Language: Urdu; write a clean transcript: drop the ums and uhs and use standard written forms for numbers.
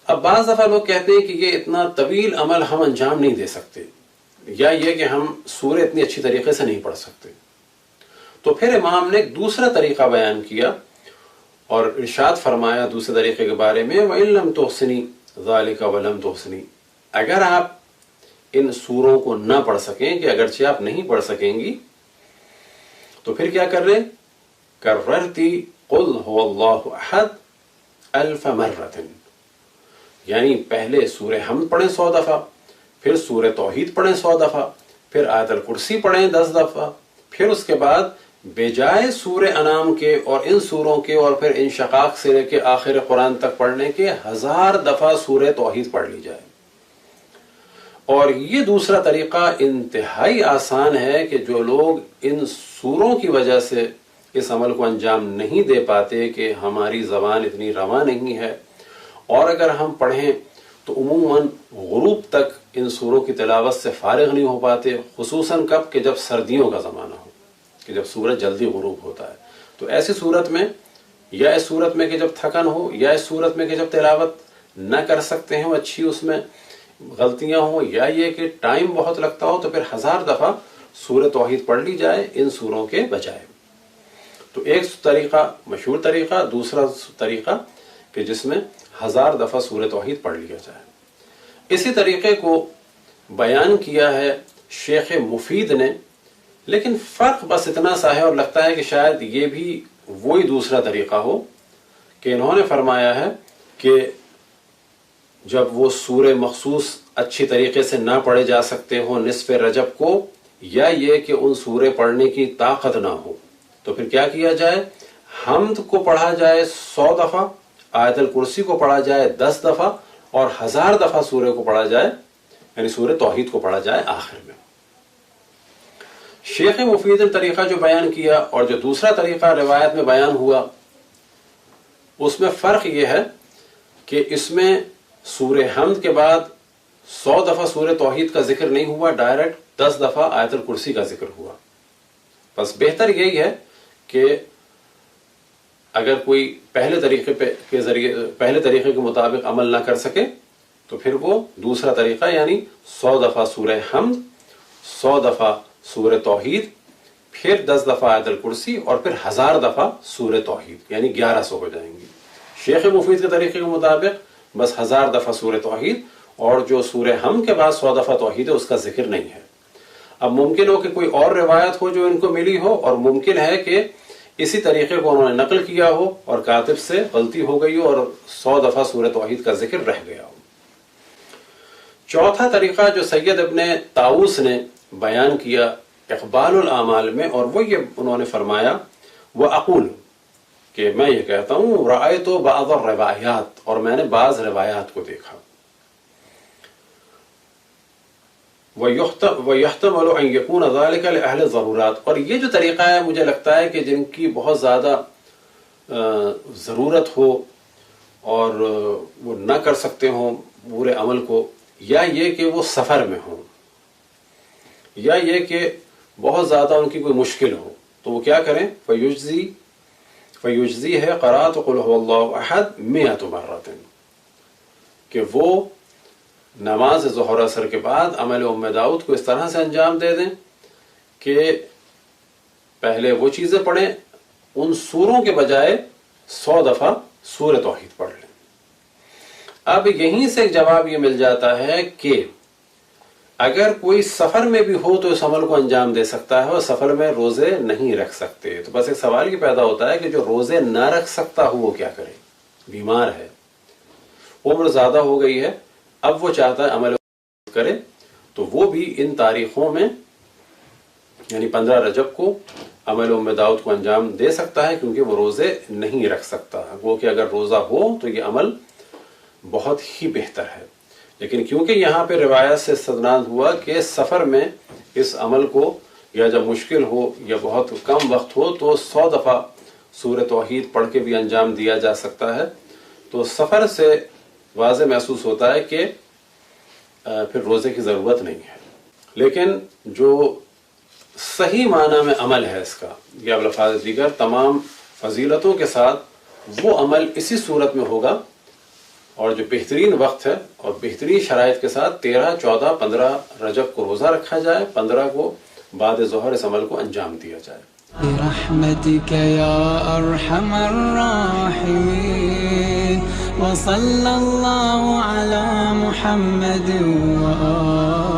اب بعض دفعہ لوگ کہتے ہیں کہ یہ اتنا طویل عمل ہم انجام نہیں دے سکتے، یا یہ کہ ہم سورہ اتنی اچھی طریقے سے نہیں پڑھ سکتے. تو پھر امام نے ایک دوسرا طریقہ بیان کیا اور ارشاد فرمایا دوسرے طریقے کے بارے میں، وَإِن لَمْ تُحْسِنِي ذَلِكَ وَلَمْ تُحْسِنِي، اگر آپ ان سوروں کو نہ پڑھ سکیں، کہ اگرچہ آپ نہیں پڑھ سکیں گی، تو پھر کیا کر رہے؟ کررتی قل هو اللہ احد 1000 مرۃ، یعنی پہلے سورہ حمد پڑھیں 100 دفعہ، پھر سورہ توحید پڑھیں 100 دفعہ، پھر آیت الکرسی پڑھیں 10 دفعہ، پھر اس کے بعد بجائے سورہ انعام کے اور ان سوروں کے اور پھر انشقاق سے لے کے آخر قرآن تک پڑھنے کے 1000 دفعہ سورہ توحید پڑھ لی جائے. اور یہ دوسرا طریقہ انتہائی آسان ہے کہ جو لوگ ان سوروں کی وجہ سے اس عمل کو انجام نہیں دے پاتے کہ ہماری زبان اتنی رواں نہیں ہے، اور اگر ہم پڑھیں تو عموماً غروب تک ان سوروں کی تلاوت سے فارغ نہیں ہو پاتے، خصوصاً کب کہ جب سردیوں کا زمانہ ہو، کہ جب سورج جلدی غروب ہوتا ہے. تو ایسی صورت میں، یا اس صورت میں کہ جب تھکن ہو، یا اس صورت میں کہ جب تلاوت نہ کر سکتے ہیں اچھی، اس میں غلطیاں ہوں، یا یہ کہ ٹائم بہت لگتا ہو، تو پھر 1000 دفعہ سورہ توحید پڑھ لی جائے ان سوروں کے بجائے. تو ایک طریقہ مشہور طریقہ، دوسرا طریقہ کہ جس میں 1000 دفعہ سورہ توحید پڑھ لیا جائے. اسی طریقے کو بیان کیا ہے شیخ مفید نے، لیکن فرق بس اتنا سا ہے، اور لگتا ہے کہ شاید یہ بھی وہی دوسرا طریقہ ہو، کہ انہوں نے فرمایا ہے کہ جب وہ سورہ مخصوص اچھی طریقے سے نہ پڑھے جا سکتے ہوں نصف رجب کو، یا یہ کہ ان سورے پڑھنے کی طاقت نہ ہو، تو پھر کیا کیا جائے؟ حمد کو پڑھا جائے 100 دفعہ، آیت الکرسی کو پڑھا جائے 10 دفعہ، اور 1000 دفعہ سورہ کو پڑھا جائے، یعنی سورہ توحید کو پڑھا جائے آخر میں. شیخ مفید نے طریقہ جو بیان کیا اور جو دوسرا طریقہ روایت میں بیان ہوا، اس میں فرق یہ ہے کہ اس میں سورہ حمد کے بعد 100 دفعہ سورہ توحید کا ذکر نہیں ہوا، ڈائریکٹ 10 دفعہ آیت الکرسی کا ذکر ہوا. بس بہتر یہی ہے کہ اگر کوئی پہلے طریقے کے مطابق عمل نہ کر سکے تو پھر وہ دوسرا طریقہ، یعنی 100 دفعہ سورہ حمد، 100 دفعہ سورہ توحید، پھر 10 دفعہ آیت الکرسی، اور پھر 1000 دفعہ سورہ توحید، یعنی 1100 ہو جائیں گی. شیخ مفید کے طریقے کے مطابق بس 1000 دفعہ سورہ توحید، اور جو سورہ حمد کے بعد 100 دفعہ توحید ہے اس کا ذکر نہیں ہے. اب ممکن ہو کہ کوئی اور روایت ہو جو ان کو ملی ہو، اور ممکن ہے کہ اسی طریقے کو انہوں نے نقل کیا ہو اور کاتب سے غلطی ہو گئی ہو اور 100 دفعہ سورہ توحید کا ذکر رہ گیا ہو. چوتھا طریقہ جو سید ابن طاؤس نے بیان کیا اقبال الاعمال میں، اور وہ یہ انہوں نے فرمایا، وَأَقُولُ، کہ میں یہ کہتا ہوں، رَأَيْتُ بَعْضَ الرِّوَایَاتِ، اور میں نے بعض روایات کو دیکھا، وَيُحْتَمَلُ أَن يَكُونَ ذَلِكَ لِأَهْلِ الضَّرُورَاتِ، اور یہ جو طریقہ ہے مجھے لگتا ہے کہ جن کی بہت زیادہ ضرورت ہو اور وہ نہ کر سکتے ہوں پورے عمل کو، یا یہ کہ وہ سفر میں ہوں، یا یہ کہ بہت زیادہ ان کی کوئی مشکل ہو، تو وہ کیا کریں؟ فیجزی ہے قرأت قل هو اللہ احد 100 مرۃ، کہ وہ نماز ظہر اثر کے بعد عمل ام داؤد کو اس طرح سے انجام دے دیں کہ پہلے وہ چیزیں پڑھیں، ان سوروں کے بجائے 100 دفعہ سورہ توحید پڑھ لیں. اب یہیں سے ایک جواب یہ مل جاتا ہے کہ اگر کوئی سفر میں بھی ہو تو اس عمل کو انجام دے سکتا ہے، اور سفر میں روزے نہیں رکھ سکتے. تو بس ایک سوال یہ پیدا ہوتا ہے کہ جو روزے نہ رکھ سکتا ہو وہ کیا کرے؟ بیمار ہے، عمر زیادہ ہو گئی ہے، اب وہ چاہتا ہے عمل کرے، تو وہ بھی ان تاریخوں میں، یعنی 15 رجب کو عمل ام داؤد کو انجام دے سکتا ہے، کیونکہ وہ روزے نہیں رکھ سکتا. وہ کہ اگر روزہ ہو تو یہ عمل بہت ہی بہتر ہے. لیکن کیونکہ یہاں پہ روایت سے استدلال ہوا کہ سفر میں اس عمل کو یا جب مشکل ہو یا بہت کم وقت ہو تو 100 دفعہ سورہ توحید پڑھ کے بھی انجام دیا جا سکتا ہے، تو سفر سے واضح محسوس ہوتا ہے کہ پھر روزے کی ضرورت نہیں ہے. لیکن جو صحیح معنی میں عمل ہے اس کا، یا الفاظ دیگر تمام فضیلتوں کے ساتھ، وہ عمل اسی صورت میں ہوگا اور جو بہترین وقت ہے اور بہترین شرائط کے ساتھ 13, 14, 15 رجب کو روزہ رکھا جائے, 15 کو بعد ظہر اس عمل کو انجام دیا جائے. برحمتك يا أرحم الراحمين وصلى الله على محمد وآله